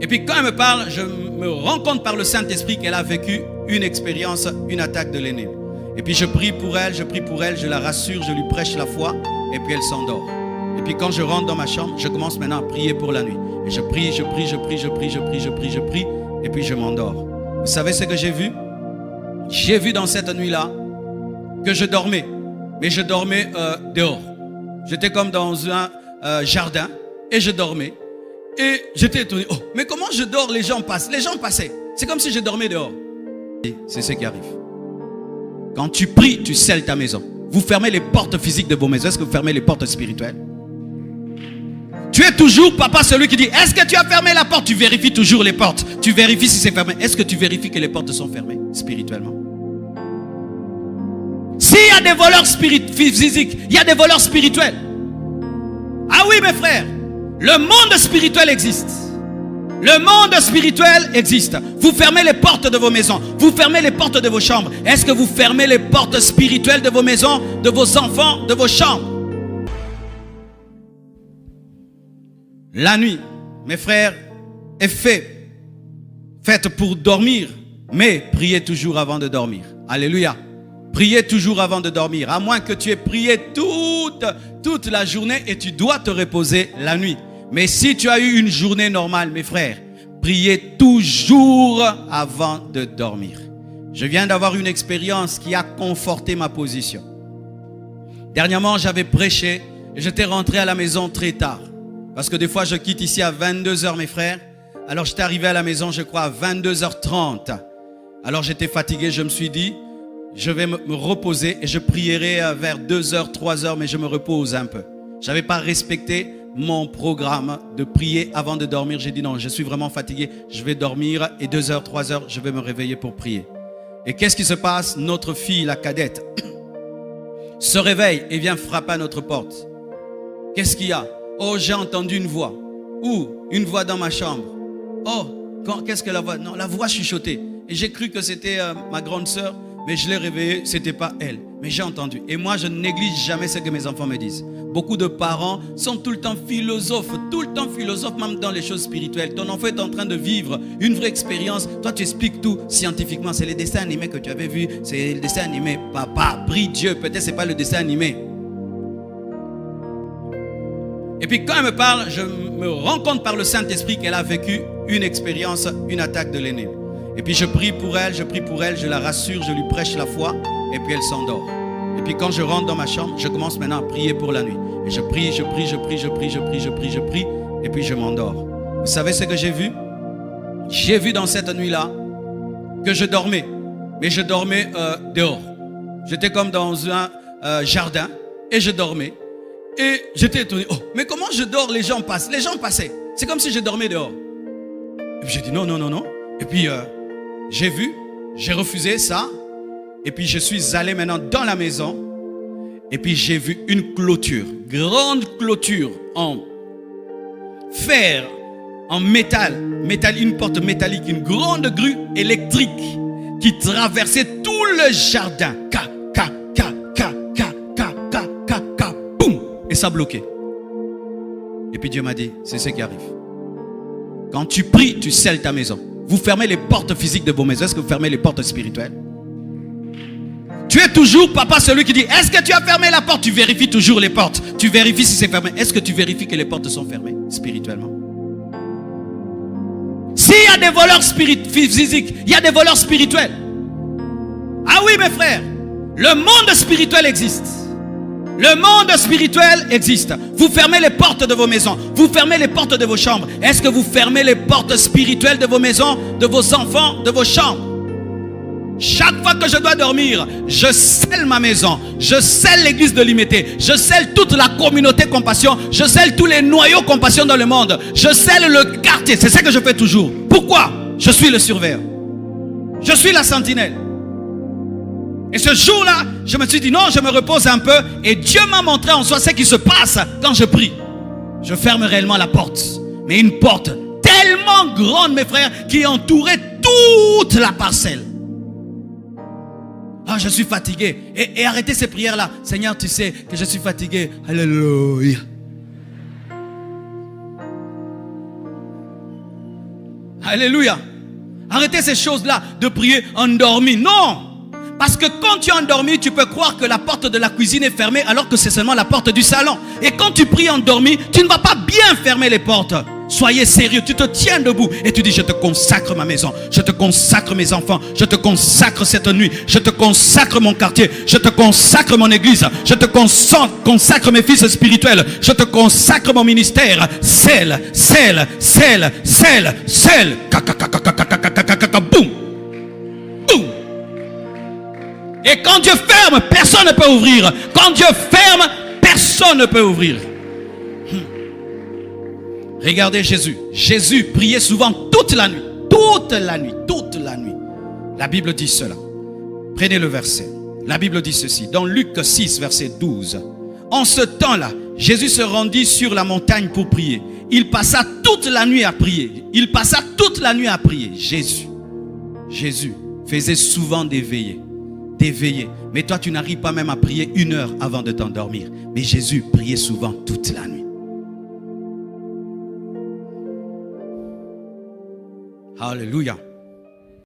Et puis quand elle me parle, je me rends compte par le Saint-Esprit qu'elle a vécu une expérience, une attaque de l'ennemi. Et puis je prie pour elle, je la rassure, je lui prêche la foi, et puis elle s'endort. Et puis quand je rentre dans ma chambre, je commence maintenant à prier pour la nuit. Et je prie, et puis je m'endors. Vous savez ce que j'ai vu? J'ai vu dans cette nuit-là que je dormais, mais je dormais dehors. J'étais comme dans un jardin, et je dormais. Et j'étais étonné. Oh, mais comment je dors? Les gens passent. Les gens passaient. C'est comme si je dormais dehors. C'est ce qui arrive. Quand tu pries, tu scelles ta maison. Vous fermez les portes physiques de vos maisons. Est-ce que vous fermez les portes spirituelles? Tu es toujours, papa, celui qui dit, est-ce que tu as fermé la porte? Tu vérifies toujours les portes. Tu vérifies si c'est fermé. Est-ce que tu vérifies que les portes sont fermées spirituellement? S'il y a des voleurs physiques, il y a des voleurs spirituels. Ah oui, mes frères, le monde spirituel existe. Le monde spirituel existe. Vous fermez les portes de vos maisons. Vous fermez les portes de vos chambres. Est-ce que vous fermez les portes spirituelles de vos maisons, de vos enfants, de vos chambres? La nuit, mes frères, est faite pour dormir, mais priez toujours avant de dormir. Alléluia. Priez toujours avant de dormir, à moins que tu aies prié toute la journée et tu dois te reposer la nuit. Mais si tu as eu une journée normale, mes frères, priez toujours avant de dormir. Je viens d'avoir une expérience qui a conforté ma position. Dernièrement, j'avais prêché et j'étais rentré à la maison très tard. Parce que des fois, je quitte ici à 22h, mes frères. Alors, j'étais arrivé à la maison, je crois, à 22h30. Alors, j'étais fatigué, je me suis dit, je vais me reposer et je prierai vers 2h, 3h, mais je me repose un peu. Je n'avais pas respecté mon programme de prier avant de dormir. J'ai dit non, je suis vraiment fatigué, je vais dormir et 2h, 3h, je vais me réveiller pour prier. Et qu'est-ce qui se passe? Notre fille, la cadette, se réveille et vient frapper à notre porte. Qu'est-ce qu'il y a? Oh, j'ai entendu une voix. Où? Une voix dans ma chambre. Oh, qu'est-ce que la voix? Non, la voix chuchotait. Et j'ai cru que c'était ma grande sœur, mais je l'ai réveillée, c'était pas elle. Mais j'ai entendu. Et moi, je ne néglige jamais ce que mes enfants me disent. Beaucoup de parents sont tout le temps philosophes, même dans les choses spirituelles. Ton enfant est en train de vivre une vraie expérience. Toi, tu expliques tout scientifiquement. C'est les dessins animés que tu avais vus. C'est les dessins animés. Papa, prie Dieu. Peut-être c'est pas le dessin animé. Et puis quand elle me parle, je me rends compte par le Saint-Esprit qu'elle a vécu une expérience, une attaque de l'ennemi. Et puis je prie pour elle, je la rassure, je lui prêche la foi, et puis elle s'endort. Et puis quand je rentre dans ma chambre, je commence maintenant à prier pour la nuit. Et je prie, et puis je m'endors. Vous savez ce que j'ai vu? J'ai vu dans cette nuit-là que je dormais, mais je dormais dehors. J'étais comme dans un jardin, et je dormais. Et j'étais étonné. Oh, mais comment je dors? Les gens passent. Les gens passaient. C'est comme si je dormais dehors. Et puis j'ai dit non. Et puis j'ai vu, j'ai refusé ça. Et puis je suis allé maintenant dans la maison. Et puis j'ai vu une clôture, grande clôture en fer, en métal, une porte métallique, une grande grue électrique qui traversait tout le jardin. Et ça bloquait. Et puis Dieu m'a dit, c'est ce qui arrive. Quand tu pries, tu scelles ta maison. Vous fermez les portes physiques de vos maisons. Est-ce que vous fermez les portes spirituelles? Tu es toujours, papa, celui qui dit, est-ce que tu as fermé la porte? Tu vérifies toujours les portes. Tu vérifies si c'est fermé. Est-ce que tu vérifies que les portes sont fermées spirituellement? S'il y a des voleurs physiques, il y a des voleurs spirituels. Ah oui, mes frères, le monde spirituel existe. Le monde spirituel existe. Vous fermez les portes de vos maisons. Vous fermez les portes de vos chambres. Est-ce que vous fermez les portes spirituelles de vos maisons, de vos enfants, de vos chambres? Chaque fois que je dois dormir, je scelle ma maison. Je scelle l'église de l'Imité. Je scelle toute la communauté compassion. Je scelle tous les noyaux compassion dans le monde. Je scelle le quartier. C'est ça que je fais toujours. Pourquoi? Je suis le surveillant. Je suis la sentinelle. Et ce jour-là, je me suis dit non, je me repose un peu. Et Dieu m'a montré en soi ce qui se passe quand je prie. Je ferme réellement la porte. Mais une porte tellement grande, mes frères, qui entourait toute la parcelle. Ah, je suis fatigué. Et arrêtez ces prières-là. Seigneur, tu sais que je suis fatigué. Alléluia. Alléluia. Arrêtez ces choses-là de prier endormi. Non. Parce que quand tu es endormi, tu peux croire que la porte de la cuisine est fermée alors que c'est seulement la porte du salon. Et quand tu pries endormi, tu ne vas pas bien fermer les portes. Soyez sérieux, tu te tiens debout et tu dis: je te consacre ma maison, je te consacre mes enfants, je te consacre cette nuit, je te consacre mon quartier, je te consacre mon église, je te consacre mes fils spirituels, je te consacre mon ministère. Celle, boum, boum. Et quand Dieu ferme, personne ne peut ouvrir. Quand Dieu ferme, personne ne peut ouvrir. Regardez Jésus. Jésus priait souvent toute la nuit. Toute la nuit. Toute la nuit. La Bible dit cela. Prenez le verset. La Bible dit ceci. Dans Luc 6, verset 12. En ce temps-là, Jésus se rendit sur la montagne pour prier. Il passa toute la nuit à prier. Il passa toute la nuit à prier. Jésus faisait souvent des veillées. Des veillées. Mais toi, tu n'arrives pas même à prier 1 heure avant de t'endormir. Mais Jésus priait souvent toute la nuit. Alléluia.